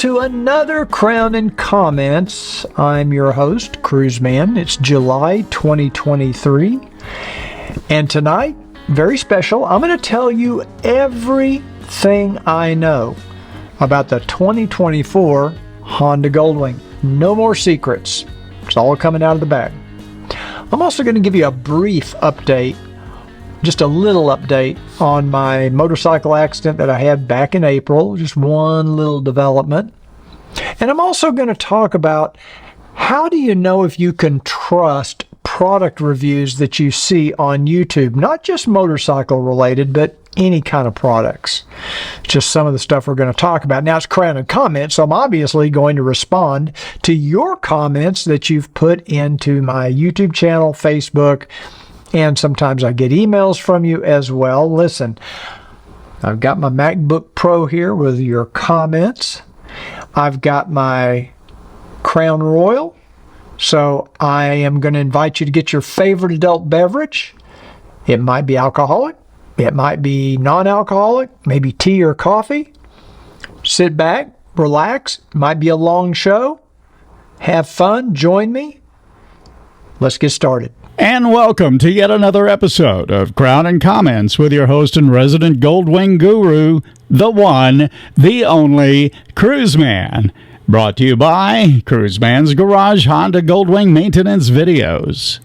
to another Crown and Comments. I'm your host, Cruiseman. It's July 2023. And tonight, very special, I'm going to tell you everything I know about the 2024 Honda Goldwing. No more secrets. It's all coming out of the bag. I'm also going to give you a brief update, just a little update on my motorcycle accident that I had back in April, just one little development. And I'm also going to talk about how do you know if you can trust product reviews that you see on YouTube, not just motorcycle related, but any kind of products. Just some of the stuff we're going to talk about. Now it's Crown and Comments, so I'm obviously going to respond to your comments that you've put into my YouTube channel, Facebook, and sometimes I get emails from you as well. Listen, I've got my MacBook Pro here with your comments. I've got my Crown Royal. So I am going to invite you to get your favorite adult beverage. It might be alcoholic. It might be non-alcoholic, maybe tea or coffee. Sit back, relax. It might be a long show. Have fun. Join me. Let's get started. And welcome to yet another episode of Crown and Comments with your host and resident Goldwing guru, the one, the only, Cruiseman. Brought to you by Cruiseman's Garage Honda Goldwing Maintenance Videos.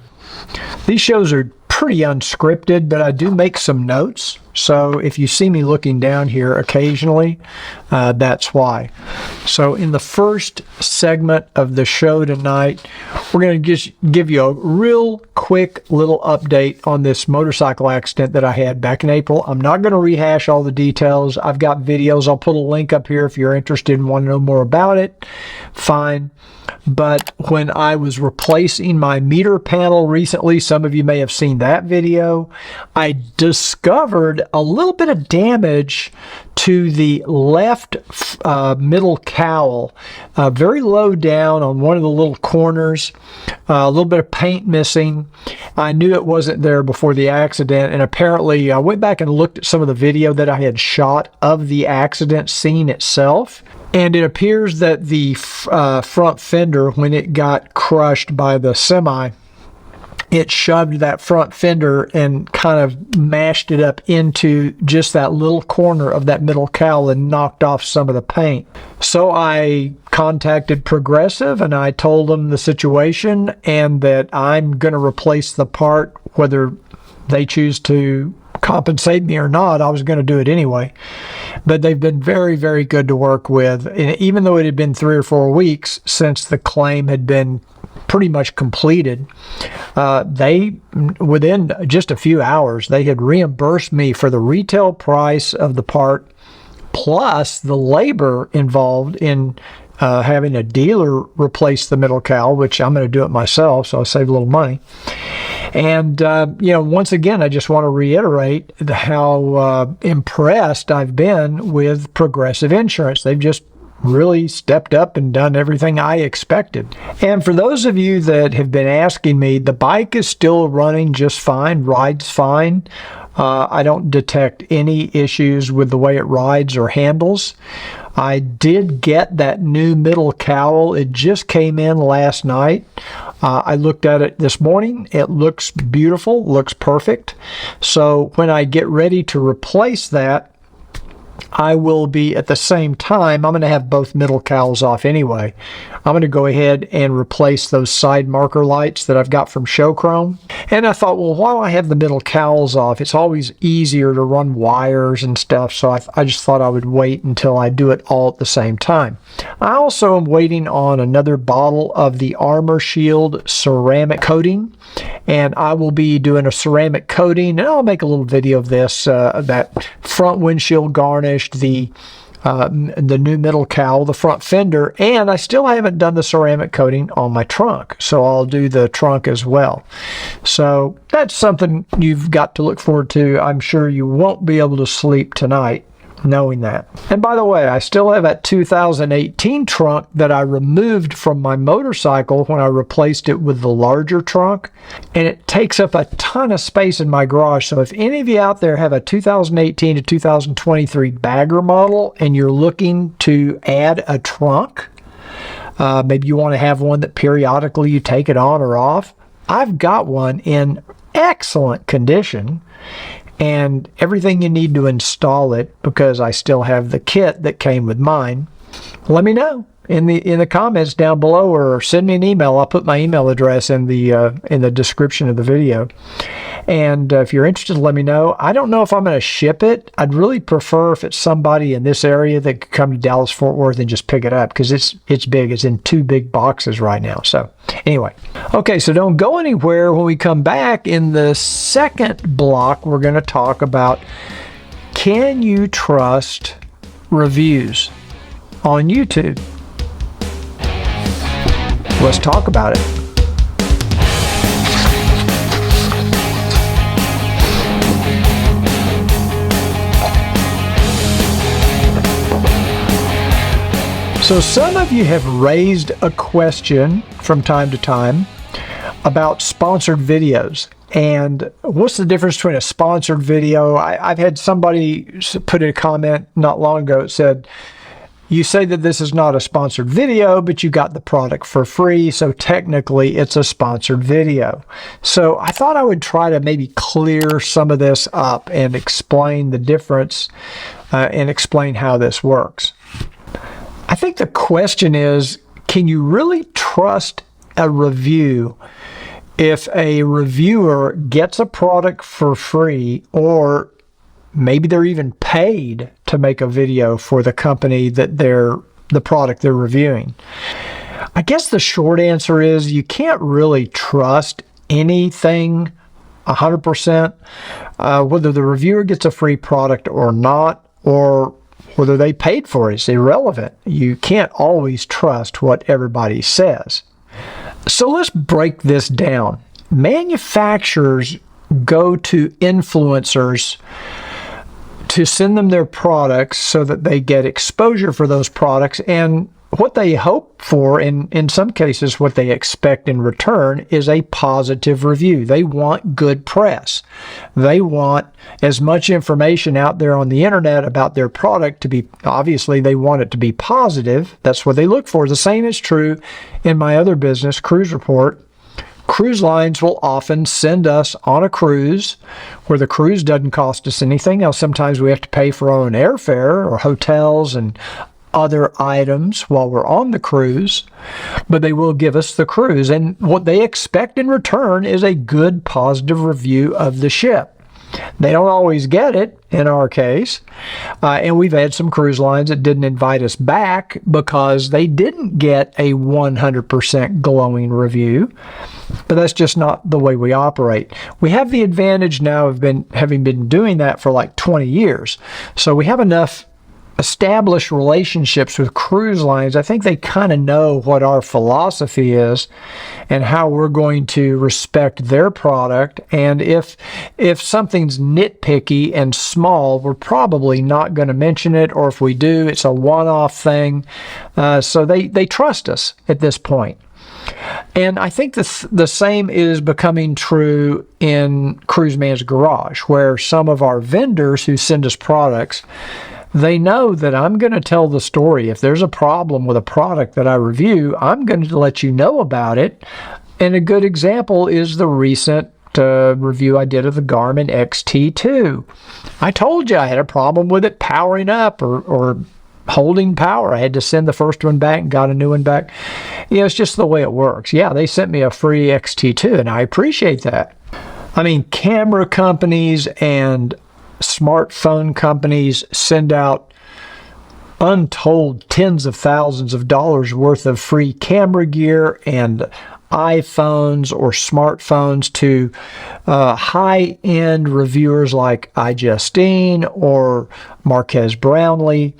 These shows are pretty unscripted, but I do make some notes. So if you see me looking down here occasionally, that's why. So in the first segment of the show tonight, we're going to just give you a real quick little update on this motorcycle accident that I had back in April. I'm not going to rehash all the details. I've got videos. I'll put a link up here if you're interested and want to know more about it. Fine. But when I was replacing my meter panel recently, some of you may have seen that video, I discovered a little bit of damage to the left middle cowl, very low down on one of the little corners, a little bit of paint missing. I knew it wasn't there before the accident, and apparently I went back and looked at some of the video that I had shot of the accident scene itself. And it appears that the front fender, when it got crushed by the semi, it shoved that front fender and kind of mashed it up into just that little corner of that middle cowl and knocked off some of the paint. So I contacted Progressive and I told them the situation and that I'm going to replace the part, whether they choose to compensate me or not. I was going to do it anyway. But they've been very, very good to work with. And even though it had been 3 or 4 weeks since the claim had been pretty much completed, they, within just a few hours, they had reimbursed me for the retail price of the part, plus the labor involved in having a dealer replace the middle cowl, which I'm going to do it myself, so I save a little money. And, once again, I just want to reiterate how impressed I've been with Progressive Insurance. They've just really stepped up and done everything I expected. And for those of you that have been asking me, the bike is still running just fine, rides fine. I don't detect any issues with the way it rides or handles. I did get that new middle cowl. It just came in last night. I looked at it this morning. It looks beautiful, looks perfect. So when I get ready to replace that, I will be, at the same time, I'm going to have both middle cowls off anyway. I'm going to go ahead and replace those side marker lights that I've got from Showchrome. And I thought, well, while I have the middle cowls off, it's always easier to run wires and stuff, so I just thought I would wait until I do it all at the same time. I also am waiting on another bottle of the Armor Shield ceramic coating, and I will be doing a ceramic coating, and I'll make a little video of this, that front windshield garnished, the new middle cowl, the front fender, and I still haven't done the ceramic coating on my trunk, so I'll do the trunk as well. So that's something you've got to look forward to. I'm sure you won't be able to sleep tonight knowing that. And by the way, I still have that 2018 trunk that I removed from my motorcycle when I replaced it with the larger trunk, and it takes up a ton of space in my garage. So if any of you out there have a 2018 to 2023 bagger model and you're looking to add a trunk, maybe you want to have one that periodically you take it on or off, I've got one in excellent condition and everything you need to install it, because I still have the kit that came with mine. Let me know in the comments down below, or send me an email. I'll put my email address in the description of the video. And if you're interested, let me know. I don't know if I'm going to ship it. I'd really prefer if it's somebody in this area that could come to Dallas Fort Worth and just pick it up, because it's big. It's in 2 big boxes right now. So anyway, okay, so don't go anywhere. When we come back in the second block, we're going to talk about, can you trust reviews on YouTube? Let's talk about it. So some of you have raised a question from time to time about sponsored videos. And what's the difference between a sponsored video? I've had somebody put in a comment not long ago. It said, you say that this is not a sponsored video, but you got the product for free, so technically it's a sponsored video. So I thought I would try to maybe clear some of this up and explain the difference and explain how this works. I think the question is, can you really trust a review if a reviewer gets a product for free, or maybe they're even paid to make a video for the company that the product they're reviewing? I guess the short answer is you can't really trust anything 100%, whether the reviewer gets a free product or not, or whether they paid for it. It's irrelevant. You can't always trust what everybody says. So let's break this down. Manufacturers go to influencers to send them their products so that they get exposure for those products, and what they hope for, in some cases what they expect in return, is a positive review. They want good press. They want as much information out there on the internet about their product to be, obviously they want it to be positive. That's what they look for. The same is true in my other business, Cruise Report. Cruise lines will often send us on a cruise where the cruise doesn't cost us anything. Now, sometimes we have to pay for our own airfare or hotels and other items while we're on the cruise, but they will give us the cruise. And what they expect in return is a good, positive review of the ship. They don't always get it in our case. And we've had some cruise lines that didn't invite us back because they didn't get a 100% glowing review. But that's just not the way we operate. We have the advantage now of having been doing that for like 20 years. So we have enough established relationships with cruise lines. I think they kind of know what our philosophy is and how we're going to respect their product. And if something's nitpicky and small, we're probably not going to mention it, or if we do, it's a one-off thing. So they trust us at this point. And I think the same is becoming true in Cruiseman's Garage, where some of our vendors who send us products, they know that I'm going to tell the story. If there's a problem with a product that I review, I'm going to let you know about it. And a good example is the recent review I did of the Garmin XT2. I told you I had a problem with it powering up or holding power. I had to send the first one back and got a new one back. You know, it's just the way it works. Yeah, they sent me a free XT2, and I appreciate that. I mean, camera companies and smartphone companies send out untold tens of thousands of dollars worth of free camera gear and iPhones or smartphones to high-end reviewers like iJustine or Marquez Brownlee,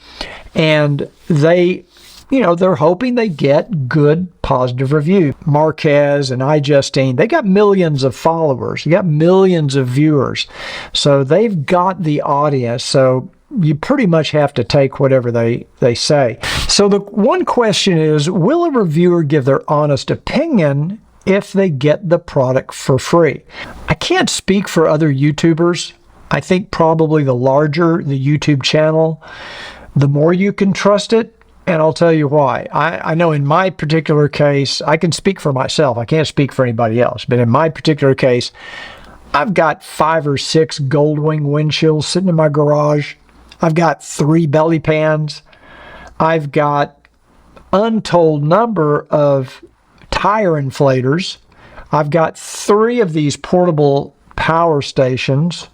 and they're hoping they get good, positive review. Marquez and iJustine, they got millions of followers. They got millions of viewers. So they've got the audience. So you pretty much have to take whatever they say. So the one question is, will a reviewer give their honest opinion if they get the product for free? I can't speak for other YouTubers. I think probably the larger the YouTube channel, the more you can trust it. And I'll tell you why. I know in my particular case, I can speak for myself. I can't speak for anybody else. But in my particular case, I've got 5 or 6 Goldwing windshields sitting in my garage. I've got 3 belly pans. I've got untold number of tire inflators. I've got 3 of these portable power stations.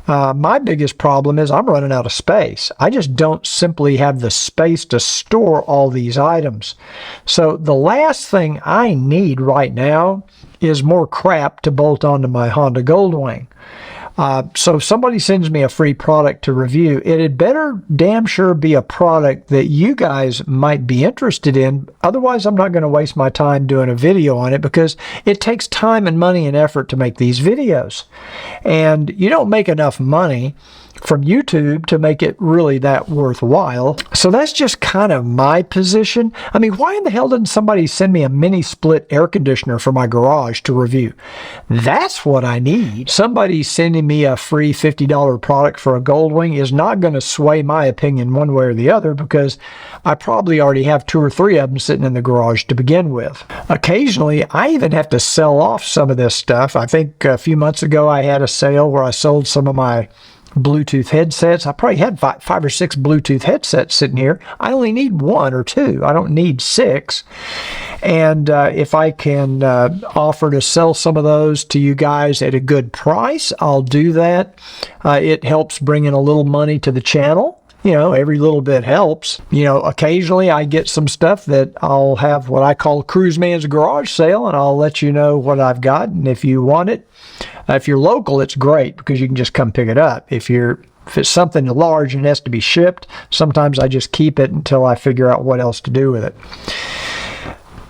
My biggest problem is I'm running out of space. I just don't simply have the space to store all these items. So the last thing I need right now is more crap to bolt onto my Honda Goldwing. So if somebody sends me a free product to review, it had better damn sure be a product that you guys might be interested in. Otherwise, I'm not going to waste my time doing a video on it, because it takes time and money and effort to make these videos. And you don't make enough money from YouTube to make it really that worthwhile. So that's just kind of my position. I mean, why in the hell didn't somebody send me a mini split air conditioner for my garage to review? That's what I need. Somebody sending me a free $50 product for a Goldwing is not going to sway my opinion one way or the other, because I probably already have 2 or 3 of them sitting in the garage to begin with. Occasionally, I even have to sell off some of this stuff. I think a few months ago I had a sale where I sold some of my Bluetooth headsets. I probably had 5 or 6 Bluetooth headsets sitting here. I only need 1 or 2. I don't need 6. And if I can offer to sell some of those to you guys at a good price, I'll do that. It helps bring in a little money to the channel. You know, every little bit helps. You know, occasionally I get some stuff that I'll have what I call Cruiseman's garage sale, and I'll let you know what I've got. And if you want it, if you're local, it's great because you can just come pick it up. If it's something large and it has to be shipped, sometimes I just keep it until I figure out what else to do with it.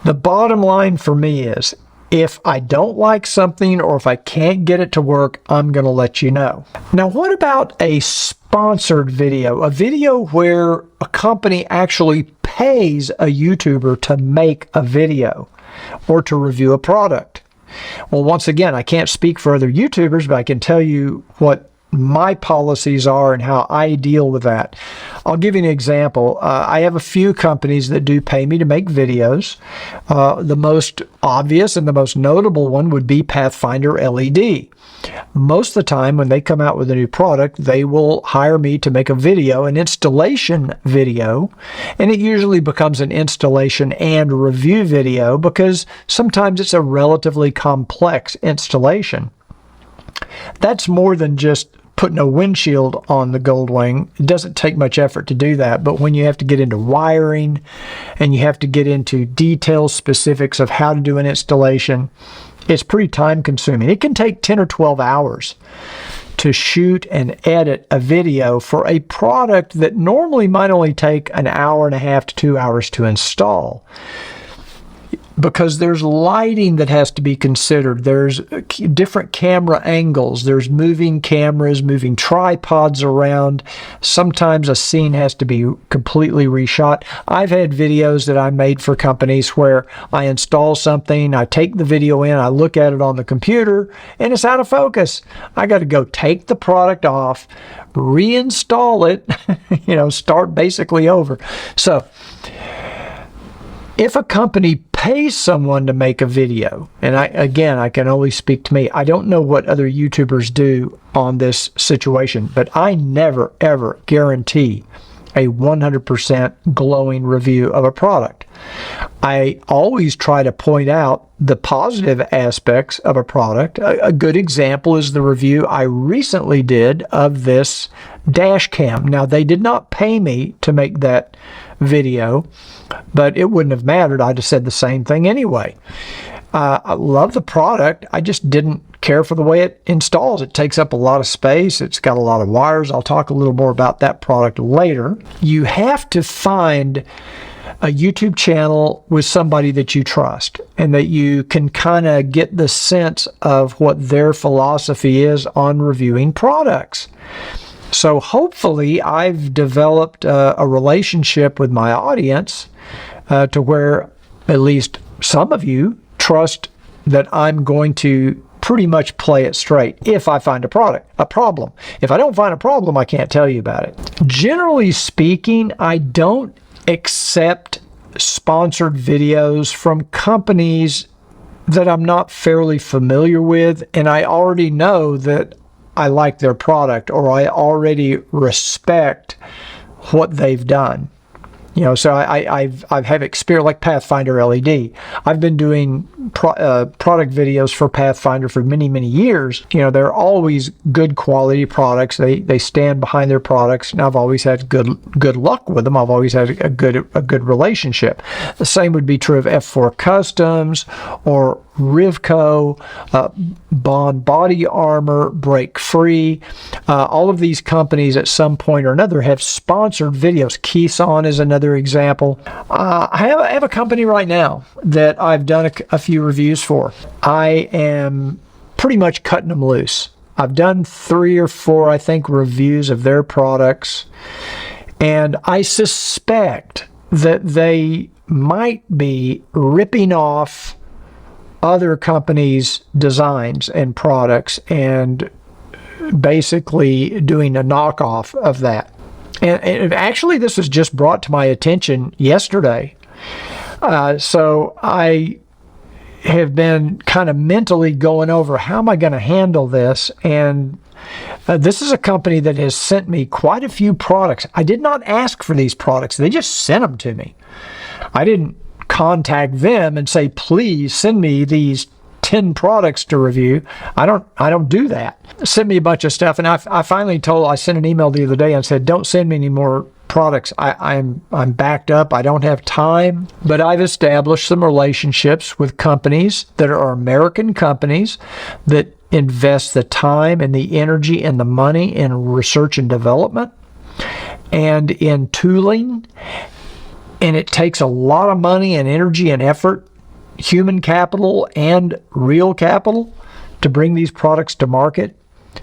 The bottom line for me is, if I don't like something or if I can't get it to work, I'm going to let you know. Now, what about a sponsored video? A video where a company actually pays a YouTuber to make a video or to review a product? Well, once again, I can't speak for other YouTubers, but I can tell you what my policies are and how I deal with that. I'll give you an example. I have a few companies that do pay me to make videos. The most obvious and the most notable one would be Pathfinder LED. Most of the time when they come out with a new product, they will hire me to make a video, an installation video, and it usually becomes an installation and review video because sometimes it's a relatively complex installation. That's more than just putting a windshield on the Goldwing. It doesn't take much effort to do that, but when you have to get into wiring and you have to get into details, specifics of how to do an installation, it's pretty time consuming. It can take 10 or 12 hours to shoot and edit a video for a product that normally might only take an hour and a half to 2 hours to install. Because there's lighting that has to be considered. There's different camera angles. There's moving cameras, moving tripods around. Sometimes a scene has to be completely reshot. I've had videos that I made for companies where I install something, I take the video in, I look at it on the computer, and it's out of focus. I got to go take the product off, reinstall it, start basically over. So, if a company pays someone to make a video, and I can only speak to me. I don't know what other YouTubers do on this situation, but I never, ever guarantee a 100% glowing review of a product. I always try to point out the positive aspects of a product. A good example is the review I recently did of this dash cam. Now, they did not pay me to make that video, but it wouldn't have mattered. I'd have said the same thing anyway. I love the product. I just didn't care for the way it installs. It takes up a lot of space. It's got a lot of wires. I'll talk a little more about that product later. You have to find a YouTube channel with somebody that you trust and that you can kind of get the sense of what their philosophy is on reviewing products. So hopefully I've developed a relationship with my audience to where at least some of you trust that I'm going to pretty much play it straight if I find a problem. If I don't find a problem, I can't tell you about it. Generally speaking, I don't accept sponsored videos from companies that I'm not fairly familiar with, and I already know that I like their product or I already respect what they've done. So I have experience, like Pathfinder LED. I've been doing product videos for Pathfinder for many, many years. They're always good quality products. They stand behind their products, and I've always had good luck with them. I've always had a good relationship. The same would be true of F4 Customs or Rivco, Bond Body Armor, Break Free. All of these companies at some point or another have sponsored videos. Keyson is another example. I have a company right now that I've done a few reviews for. I am pretty much cutting them loose. I've done 3 or 4, I think, reviews of their products, and I suspect that they might be ripping off other companies' designs and products and basically doing a knockoff of that. And actually, this was just brought to my attention yesterday. So I have been kind of mentally going over how am I going to handle this. And this is a company that has sent me quite a few products. I did not ask for these products. They just sent them to me. I didn't contact them and say, please send me these 10 products to review. I don't do that. Send me a bunch of stuff, and I finally I sent an email the other day and said, don't send me any more products. I'm backed up. I don't have time. But I've established some relationships with companies that are American companies that invest the time and the energy and the money in research and development and in tooling. And it takes a lot of money and energy and effort, human capital and real capital, to bring these products to market.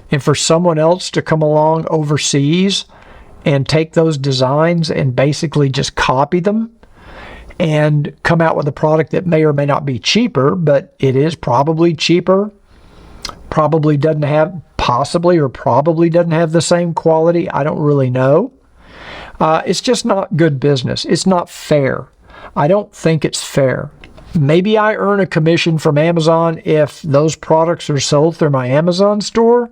And for someone else to come along overseas and take those designs and basically just copy them and come out with a product that may or may not be cheaper, but it is probably cheaper, probably doesn't have the same quality. I don't really know. It's just not good business. It's not fair. I don't think it's fair. Maybe I earn a commission from Amazon if those products are sold through my Amazon store,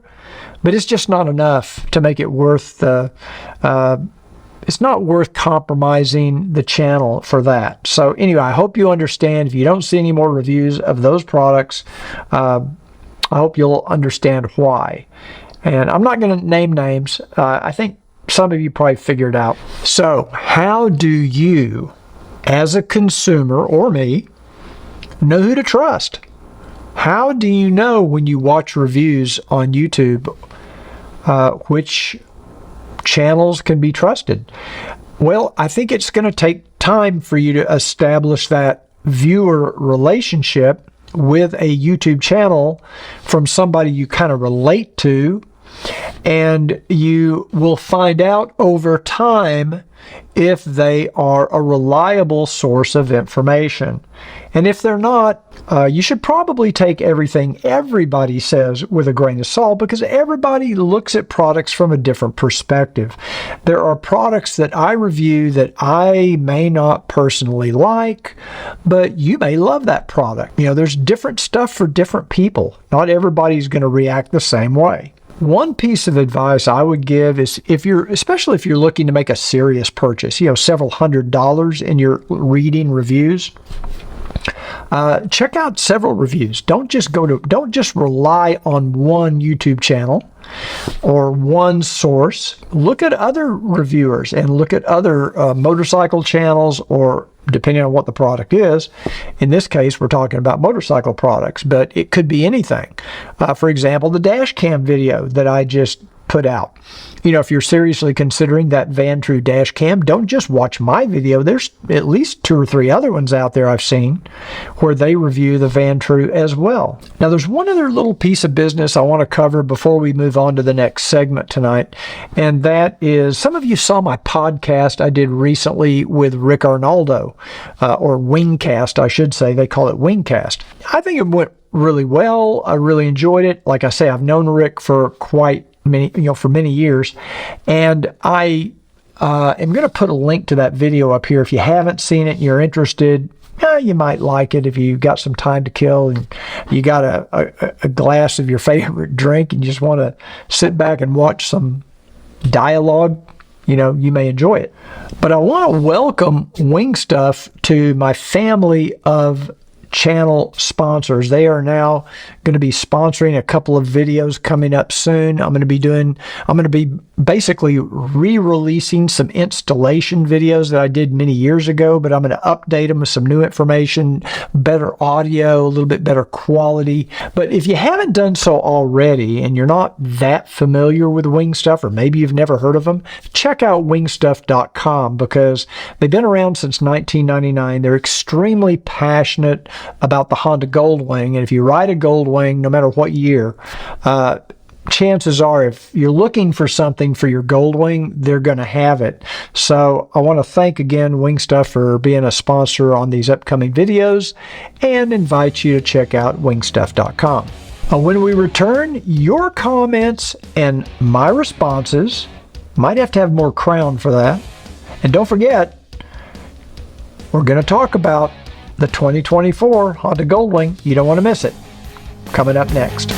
but it's just not enough to make it worth it's not worth compromising the channel for that. So anyway, I hope you understand. If you don't see any more reviews of those products, I hope you'll understand why. And I'm not going to name names. I think some of you probably figured out. So how do you, as a consumer or me, know who to trust? How do you know when you watch reviews on YouTube which channels can be trusted? Well, I think it's going to take time for you to establish that viewer relationship with a YouTube channel from somebody you kind of relate to, and you will find out over time if they are a reliable source of information. And if they're not, you should probably take everything everybody says with a grain of salt, because everybody looks at products from a different perspective. There are products that I review that I may not personally like, but you may love that product. There's different stuff for different people. Not everybody's going to react the same way. One piece of advice I would give is especially if you're looking to make a serious purchase, several $100s and you're reading reviews, check out several reviews. Don't just rely on one YouTube channel or one source. Look at other reviewers and look at other motorcycle channels, or depending on what the product is. In this case, we're talking about motorcycle products, but it could be anything. For example, the dash cam video that I just put out. You know, if you're seriously considering that Vantrue dash cam, don't just watch my video. There's at least 2 or 3 other ones out there I've seen where they review the Vantrue as well. Now, there's one other little piece of business I want to cover before we move on to the next segment tonight, and that is, some of you saw my podcast I did recently with Rick Arnaldo, or Wingcast, I should say. They call it Wingcast. I think it went really well. I really enjoyed it. Like I say, I've known Rick for for many years, and I am going to put a link to that video up here. If you haven't seen it and you're interested, you might like it if you got some time to kill and you got a glass of your favorite drink and you just want to sit back and watch some dialogue. You may enjoy it. But I want to welcome Wing Stuff to my family of channel sponsors. They are now going to be sponsoring a couple of videos coming up soon. I'm going to be basically re-releasing some installation videos that I did many years ago, but I'm going to update them with some new information, better audio, a little bit better quality. But if you haven't done so already and you're not that familiar with Wing Stuff, or maybe you've never heard of them, check out wingstuff.com, because they've been around since 1999. They're extremely passionate about the Honda Goldwing, and if you ride a Goldwing, no matter what year, chances are, if you're looking for something for your Goldwing, they're going to have it. So I want to thank again Wing Stuff for being a sponsor on these upcoming videos, and invite you to check out wingstuff.com. When we return, your comments and my responses. Might have to have more crown for that. And don't forget, we're going to talk about the 2024 Honda Goldwing. You don't want to miss it. Coming up next.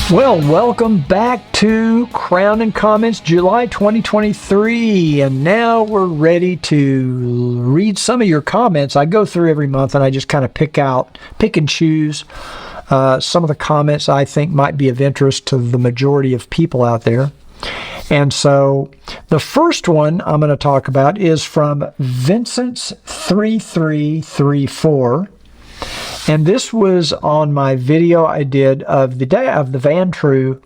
Well, welcome back to Crown and Comments, July 2023, and now we're ready to read some of your comments. I go through every month and I just kind of pick and choose some of the comments I think might be of interest to the majority of people out there. And so the first one I'm going to talk about is from Vincent's3334. And this was on my video I did of the Vantrue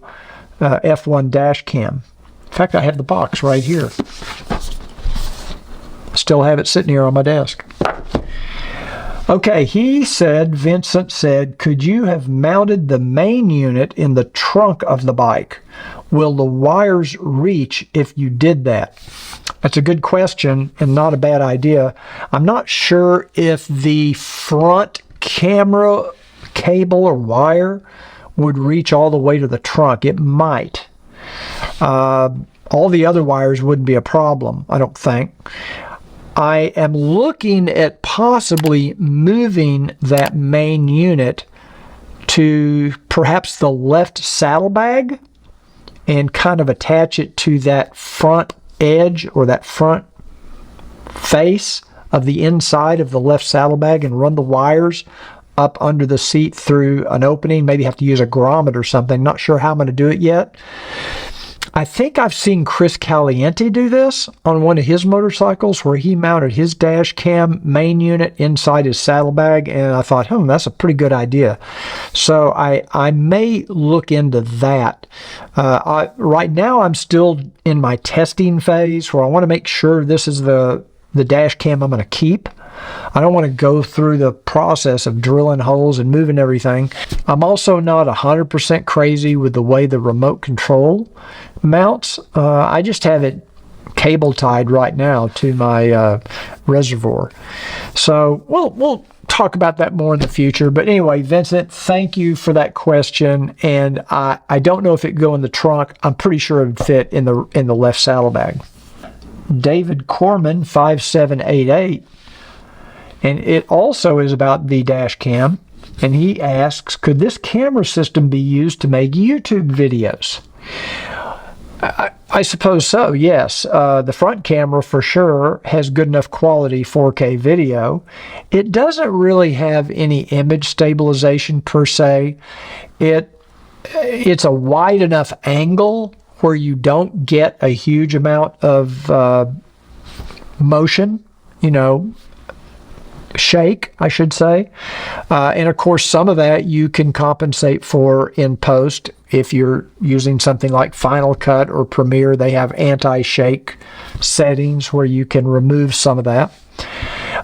F1 dash cam. In fact, I have the box right here. Still have it sitting here on my desk. Okay, Vincent said, could you have mounted the main unit in the trunk of the bike? Will the wires reach if you did that? That's a good question and not a bad idea. I'm not sure if the front camera cable or wire would reach all the way to the trunk. It might. All the other wires wouldn't be a problem, I don't think. I am looking at possibly moving that main unit to perhaps the left saddlebag and kind of attach it to that front edge or that front face of the inside of the left saddlebag and run the wires up under the seat through an opening. Maybe have to use a grommet or something. Not sure how I'm going to do it yet. I think I've seen Chris Caliente do this on one of his motorcycles, where he mounted his dash cam main unit inside his saddlebag, and I thought, that's a pretty good idea. So I may look into that. Right now I'm still in my testing phase, where I want to make sure this is the dash cam I'm going to keep. I don't want to go through the process of drilling holes and moving everything. I'm also not 100% crazy with the way the remote control mounts. I just have it cable tied right now to my reservoir. So we'll talk about that more in the future. But anyway, Vincent, thank you for that question. And I don't know if it could go in the trunk. I'm pretty sure it would fit in the left saddlebag. David Corman 5788, and it also is about the dash cam, and he asks, could this camera system be used to make YouTube videos? I suppose so, yes. The front camera for sure has good enough quality 4K video. It doesn't really have any image stabilization per se. It's a wide enough angle where you don't get a huge amount of motion, shake, I should say. And of course, some of that you can compensate for in post. If you're using something like Final Cut or Premiere, they have anti-shake settings where you can remove some of that.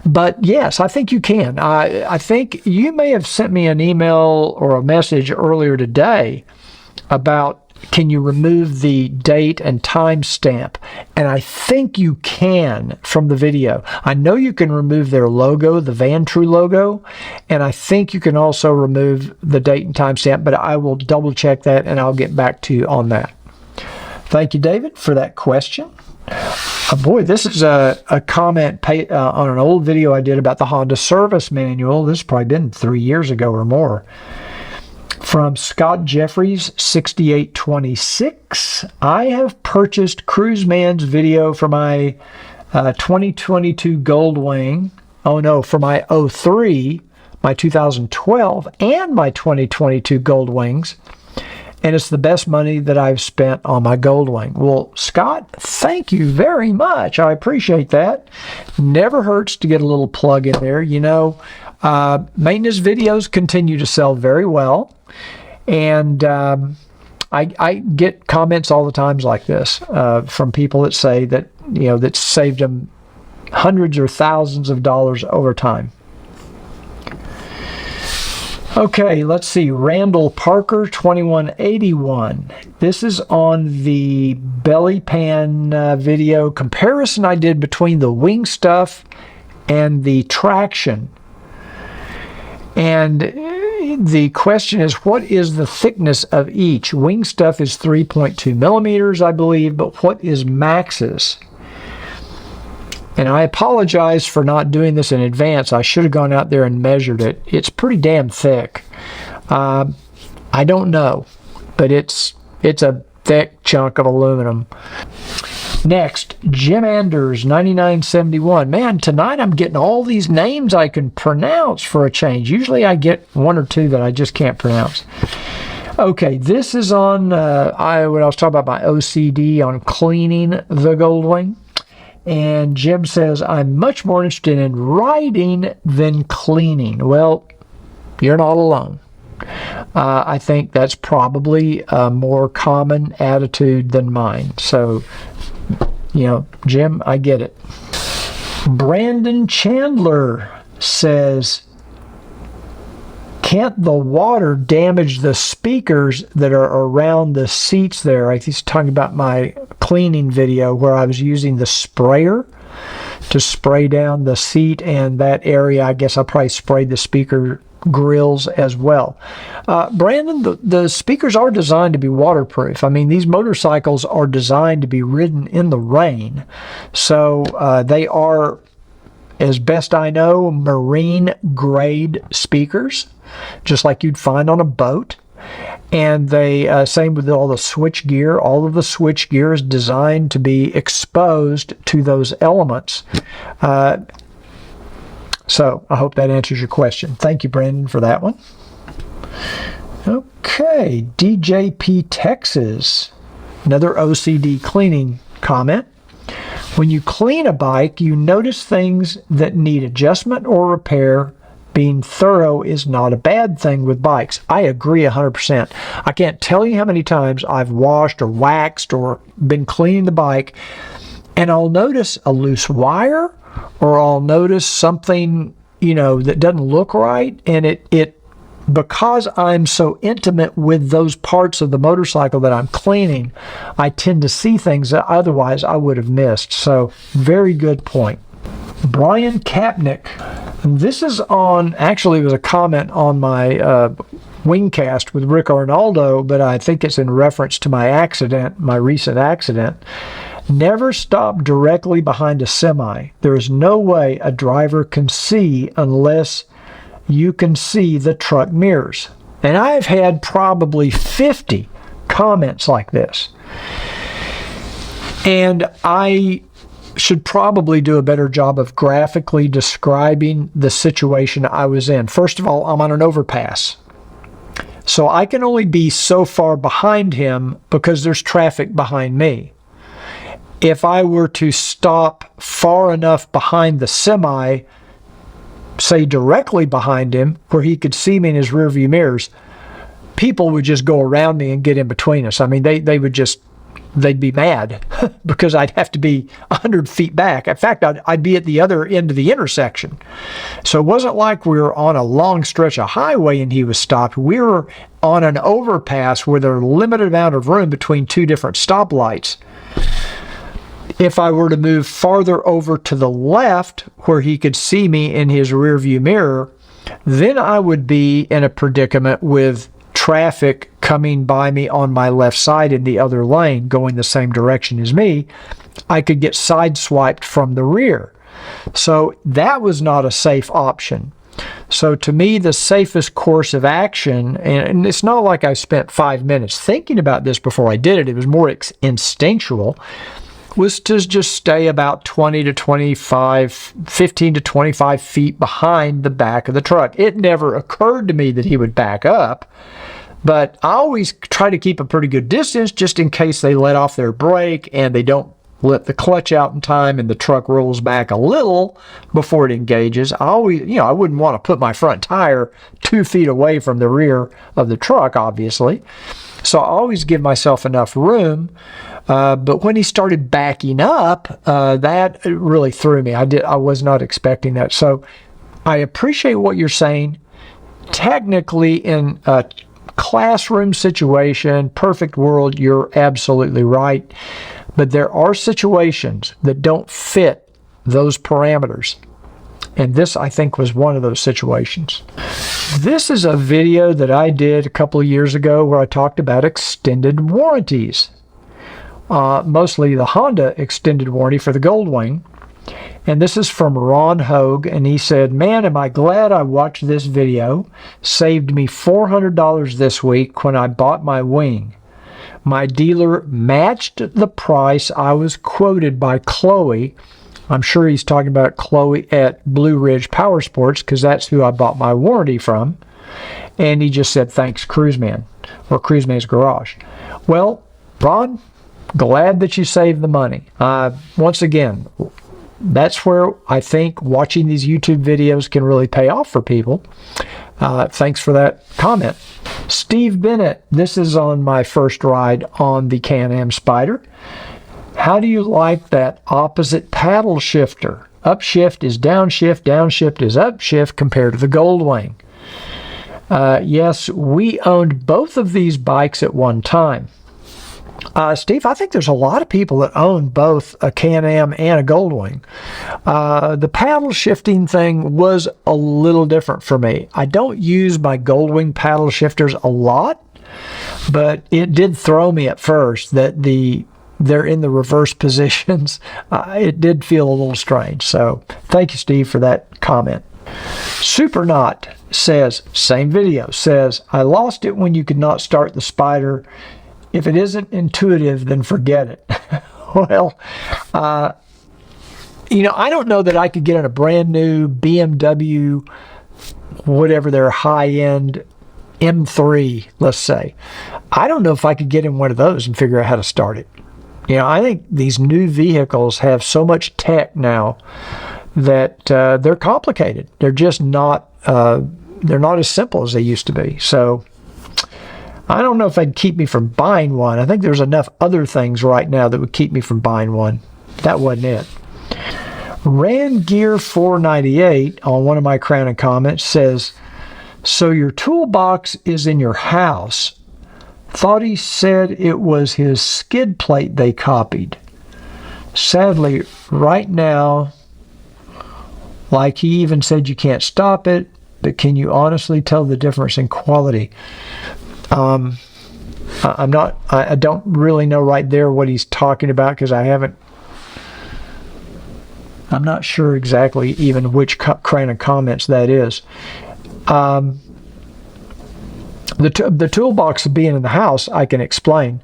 But yes, I think you can. I think you may have sent me an email or a message earlier today about, can you remove the date and time stamp? And I think you can from the video. I know you can remove their logo, the Vantrue logo, and I think you can also remove the date and time stamp, but I will double check that and I'll get back to you on that. Thank you, David, for that question. Boy, this is a comment on an old video I did about the Honda service manual. This has probably been 3 years ago or more. From Scott Jeffries, 6826. I have purchased Cruiseman's video for my 2022 Goldwing. Oh no, for my 03, my 2012, and my 2022 Goldwings. And it's the best money that I've spent on my Goldwing. Well, Scott, thank you very much. I appreciate that. Never hurts to get a little plug in there. Maintenance videos continue to sell very well. And I get comments all the times like this from people that say that, that saved them hundreds or thousands of dollars over time. Okay, let's see. Randall Parker, 2181. This is on the belly pan video comparison I did between the Wing Stuff and the Traxxion. And the question is, what is the thickness of each? Wing Stuff is 3.2 millimeters, I believe, but what is Max's? And I apologize for not doing this in advance. I should have gone out there and measured it. It's pretty damn thick. I don't know, but it's a thick chunk of aluminum. Next, Jim Anders, 9971. Man, tonight I'm getting all these names I can pronounce for a change. Usually I get one or two that I just can't pronounce. Okay, this is on when I was talking about my OCD on cleaning the Goldwing. And Jim says, I'm much more interested in riding than cleaning. Well, you're not alone. I think that's probably a more common attitude than mine. So, Jim, I get it. Brandon Chandler says, can't the water damage the speakers that are around the seats there? He's talking about my cleaning video where I was using the sprayer to spray down the seat and that area. I guess I probably sprayed the speaker grills as well. Brandon, the speakers are designed to be waterproof. I mean, these motorcycles are designed to be ridden in the rain. So they are, as best I know, marine grade speakers, just like you'd find on a boat. And they, same with all the switch gear. All of the switch gear is designed to be exposed to those elements. So I hope that answers your question. Thank you, Brandon, for that one. Okay, DJP Texas, another OCD cleaning comment. When you clean a bike, you notice things that need adjustment or repair. Being thorough is not a bad thing with bikes. I agree 100%. I can't tell you how many times I've washed or waxed or been cleaning the bike, and I'll notice a loose wire, or I'll notice something, that doesn't look right, and it because I'm so intimate with those parts of the motorcycle that I'm cleaning, I tend to see things that otherwise I would have missed. So, very good point. Brian Kapnick. This is actually it was a comment on my Wingcast with Rick Arnaldo, but I think it's in reference to my recent accident. Never stop directly behind a semi. There is no way a driver can see unless you can see the truck mirrors. And I've had probably 50 comments like this. And I should probably do a better job of graphically describing the situation I was in. First of all, I'm on an overpass. So I can only be so far behind him because there's traffic behind me. If I were to stop far enough behind the semi, say directly behind him, where he could see me in his rearview mirrors, people would just go around me and get in between us. I mean, they'd be mad because I'd have to be 100 feet back. In fact, I'd be at the other end of the intersection. So it wasn't like we were on a long stretch of highway and he was stopped. We were on an overpass where there was a limited amount of room between two different stoplights. If I were to move farther over to the left where he could see me in his rearview mirror, then I would be in a predicament with traffic coming by me on my left side in the other lane going the same direction as me. I could get sideswiped from the rear. So that was not a safe option. So to me, the safest course of action, and it's not like I spent 5 minutes thinking about this before I did it, it was more instinctual, was to just stay about 15 to 25 feet behind the back of the truck. It never occurred to me that he would back up, but I always try to keep a pretty good distance just in case they let off their brake and they don't let the clutch out in time and the truck rolls back a little before it engages. I always, I wouldn't want to put my front tire 2 feet away from the rear of the truck, obviously. So I always give myself enough room. But when he started backing up, that really threw me. I was not expecting that. So I appreciate what you're saying. Technically, in a classroom situation, perfect world, you're absolutely right. But there are situations that don't fit those parameters. And this, I think, was one of those situations. This is a video that I did a couple of years ago where I talked about extended warranties. Mostly the Honda extended warranty for the Goldwing. And this is from Ron Hogue, and he said, "Man, am I glad I watched this video. Saved me $400 this week when I bought my wing. My dealer matched the price I was quoted by Chloe." I'm sure he's talking about Chloe at Blue Ridge Power Sports because that's who I bought my warranty from. And he just said, "Thanks, Cruiseman," or Cruiseman's Garage. Well, Ron, glad that you saved the money. Once again, that's where I think watching these YouTube videos can really pay off for people. Thanks for that comment. Steve Bennett, this is on my first ride on the Can-Am Spyder. How do you like that opposite paddle shifter? Upshift is downshift, downshift is upshift compared to the Goldwing. Yes, we owned both of these bikes at one time. Steve, I think there's a lot of people that own both a Can-Am and a Goldwing. The paddle shifting thing was a little different for me. I don't use my Goldwing paddle shifters a lot, but it did throw me at first that they're in the reverse positions. It did feel a little strange. So thank you, Steve, for that comment. Supernaut says, same video, says, "I lost it when you could not start the Spyder. If it isn't intuitive, then forget it." Well, I don't know that I could get in a brand new BMW, whatever their high-end M3, let's say. I don't know if I could get in one of those and figure out how to start it. I think these new vehicles have so much tech now that they're complicated. They're just not, they're not as simple as they used to be. So I don't know if they'd keep me from buying one. I think there's enough other things right now that would keep me from buying one. That wasn't it. Rangear 498 on one of my Crown and comments says, "So your toolbox is in your house. Thought he said it was his skid plate they copied. Sadly, right now, like he even said you can't stop it, but can you honestly tell the difference in quality?" I don't really know right there what he's talking about because I'm not sure exactly even which Crown and comments that is. The toolbox being in the house, I can explain.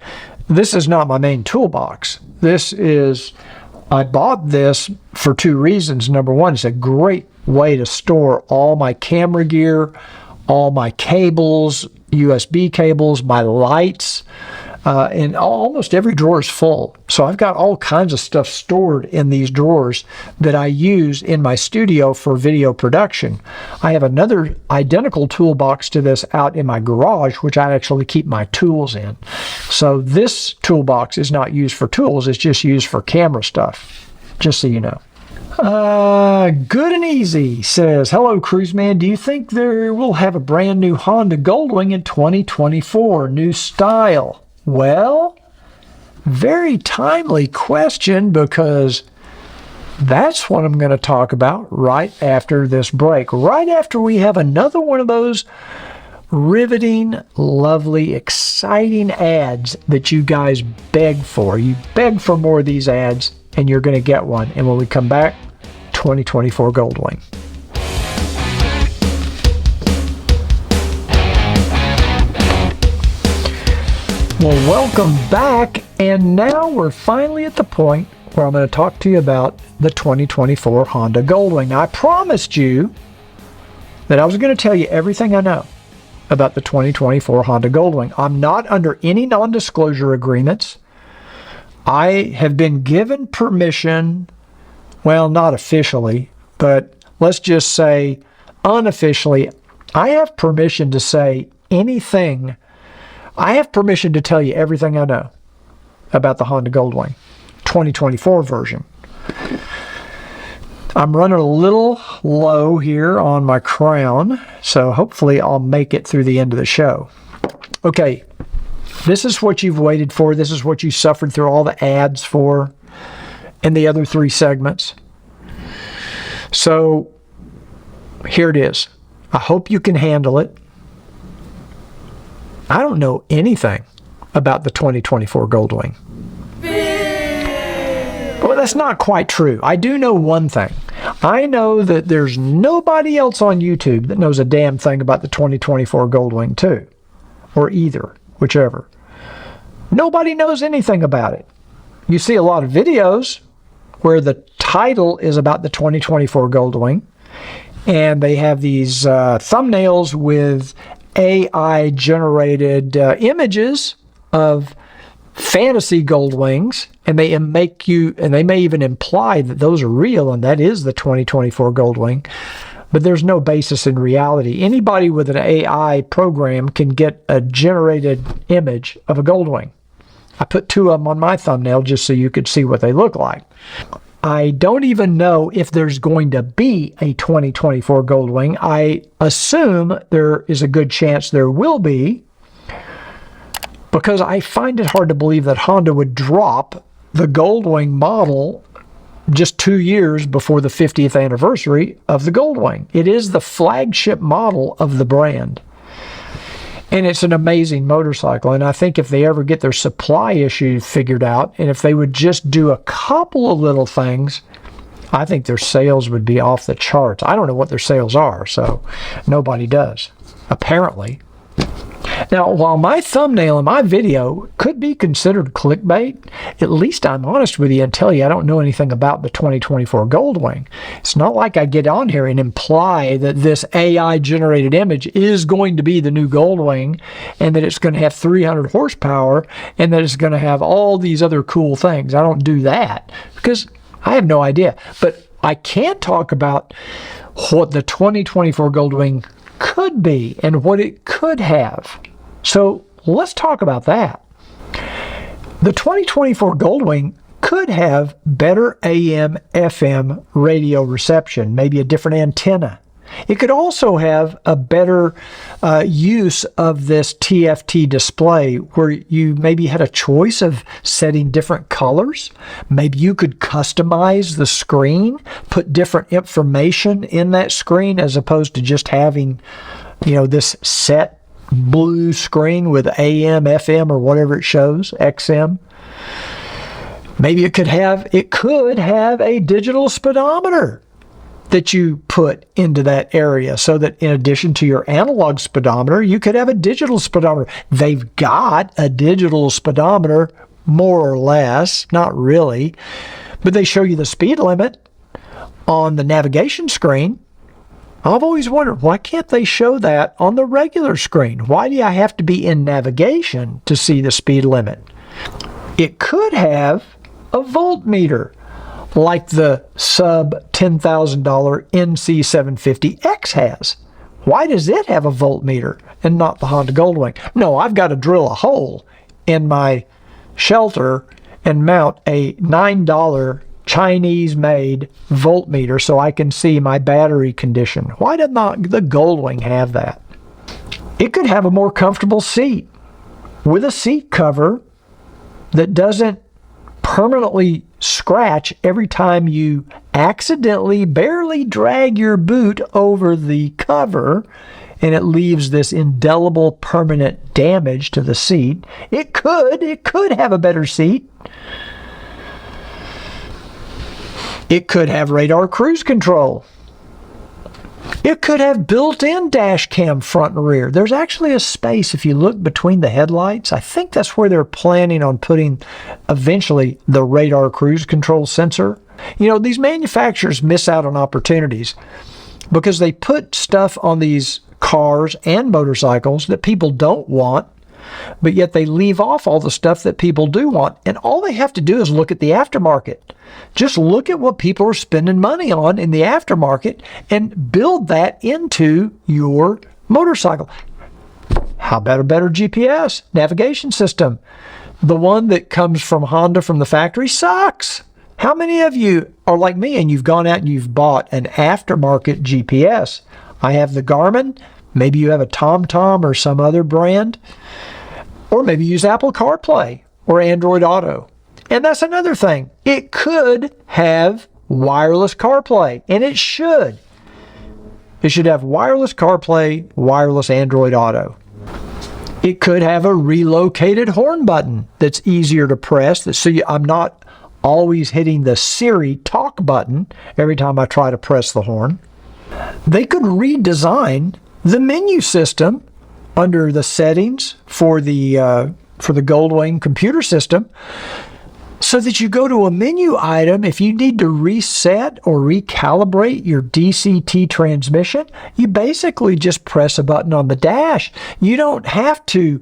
This is not my main toolbox. I bought this for two reasons. Number one, it's a great way to store all my camera gear, all my cables, USB cables, my lights, and almost every drawer is full. So I've got all kinds of stuff stored in these drawers that I use in my studio for video production. I have another identical toolbox to this out in my garage, which I actually keep my tools in. So this toolbox is not used for tools, it's just used for camera stuff, just so you know. Good and Easy says, hello, Cruiseman. Do you think we'll have a brand new Honda Goldwing in 2024? New style? Well, very timely question, because that's what I'm going to talk about right after this break. Right after we have another one of those riveting, lovely, exciting ads that you guys beg for. You beg for more of these ads, and you're going to get one. And when we come back, 2024 Goldwing. Well, welcome back, and now we're finally at the point where I'm going to talk to you about the 2024 Honda Goldwing. Now, I promised you that I was going to tell you everything I know about the 2024 Honda Goldwing. I'm not under any non-disclosure agreements. I have been given permission, well, not officially, but let's just say unofficially, I have permission to say anything. I have permission to tell you everything I know about the Honda Goldwing 2024 version. I'm running a little low here on my crown, so hopefully I'll make it through the end of the show. Okay, this is what you've waited for. This is what you suffered through all the ads for in the other 3 segments. So here it is. I hope you can handle it. I don't know anything about the 2024 Goldwing. Well, that's not quite true. I do know one thing. I know that there's nobody else on YouTube that knows a damn thing about the 2024 Goldwing 2, or either, whichever. Nobody knows anything about it. You see a lot of videos where the title is about the 2024 Goldwing, and they have these thumbnails with AI-generated images of fantasy Goldwings, and they may even imply that those are real, and that is the 2024 Goldwing. But there's no basis in reality. Anybody with an AI program can get a generated image of a Goldwing. I put 2 of them on my thumbnail just so you could see what they look like. I don't even know if there's going to be a 2024 Goldwing. I assume there is a good chance there will be, because I find it hard to believe that Honda would drop the Goldwing model just 2 years before the 50th anniversary of the Goldwing. It is the flagship model of the brand. And it's an amazing motorcycle. And I think if they ever get their supply issue figured out, and if they would just do a couple of little things, I think their sales would be off the charts. I don't know what their sales are, so nobody does, apparently. Now, while my thumbnail in my video could be considered clickbait, at least I'm honest with you and tell you I don't know anything about the 2024 Goldwing. It's not like I get on here and imply that this AI-generated image is going to be the new Goldwing, and that it's going to have 300 horsepower, and that it's going to have all these other cool things. I don't do that, because I have no idea. But I can talk about what the 2024 Goldwing could be and what it could have. So let's talk about that. The 2024 Goldwing could have better AM, FM radio reception, maybe a different antenna. It could also have a better use of this TFT display, where you maybe had a choice of setting different colors. Maybe you could customize the screen, put different information in that screen, as opposed to just having, this set blue screen with AM, FM, or whatever it shows, XM. Maybe it could have a digital speedometer that you put into that area, so that in addition to your analog speedometer, you could have a digital speedometer. They've got a digital speedometer, more or less, not really, but they show you the speed limit on the navigation screen. I've always wondered, why can't they show that on the regular screen? Why do I have to be in navigation to see the speed limit? It could have a voltmeter, like the sub $10,000 NC750X has. Why does it have a voltmeter and not the Honda Goldwing? No, I've got to drill a hole in my shelter and mount a $9 Chinese-made voltmeter so I can see my battery condition. Why did not the Goldwing have that? It could have a more comfortable seat with a seat cover that doesn't permanently scratch every time you accidentally barely drag your boot over the cover and it leaves this indelible permanent damage to the seat. It could have a better seat. It could have radar cruise control. It could have built-in dash cam front and rear. There's actually a space if you look between the headlights. I think that's where they're planning on putting eventually the radar cruise control sensor. You know, these manufacturers miss out on opportunities because they put stuff on these cars and motorcycles that people don't want, but yet they leave off all the stuff that people do want. And all they have to do is look at the aftermarket. Just look at what people are spending money on in the aftermarket and build that into your motorcycle. How about a better GPS navigation system? The one that comes from Honda from the factory sucks. How many of you are like me and you've gone out and you've bought an aftermarket GPS? I have the Garmin. Maybe you have a TomTom or some other brand. Or maybe use Apple CarPlay or Android Auto. And that's another thing. It could have wireless CarPlay, and it should. It should have wireless CarPlay, wireless Android Auto. It could have a relocated horn button that's easier to press, so I'm not always hitting the Siri talk button every time I try to press the horn. They could redesign the menu system under the settings for the Goldwing computer system so that you go to a menu item. If you need to reset or recalibrate your DCT transmission, you basically just press a button on the dash. You don't have to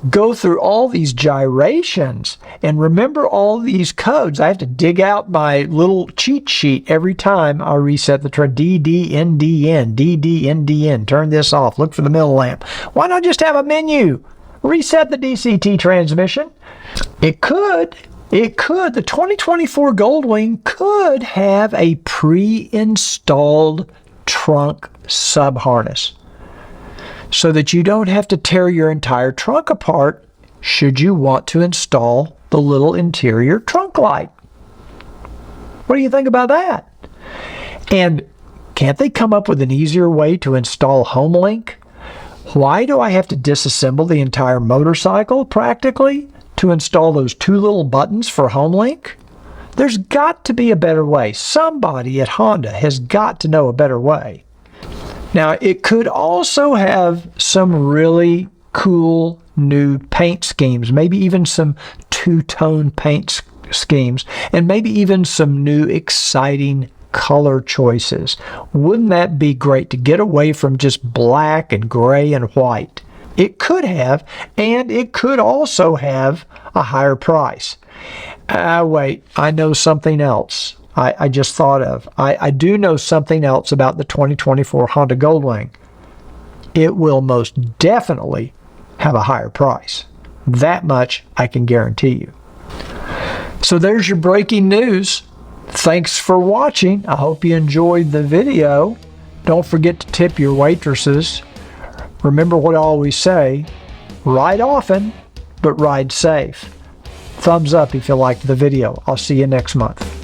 go through all these gyrations and remember all these codes. I have to dig out my little cheat sheet every time I reset the DDNDN, DDNDN. Turn this off. Look for the middle lamp. Why not just have a menu? Reset the DCT transmission. It could. The 2024 Goldwing could have a pre-installed trunk sub-harness, so that you don't have to tear your entire trunk apart should you want to install the little interior trunk light. What do you think about that? And can't they come up with an easier way to install HomeLink? Why do I have to disassemble the entire motorcycle practically to install those two little buttons for HomeLink? There's got to be a better way. Somebody at Honda has got to know a better way. Now, it could also have some really cool new paint schemes, maybe even some two-tone paint schemes, and maybe even some new exciting color choices. Wouldn't that be great to get away from just black and gray and white? It could have, and it could also have a higher price. Wait, I know something else. I just thought of. I do know something else about the 2024 Honda Goldwing. It will most definitely have a higher price. That much I can guarantee you. So there's your breaking news. Thanks for watching. I hope you enjoyed the video. Don't forget to tip your waitresses. Remember what I always say, ride often, but ride safe. Thumbs up if you liked the video. I'll see you next month.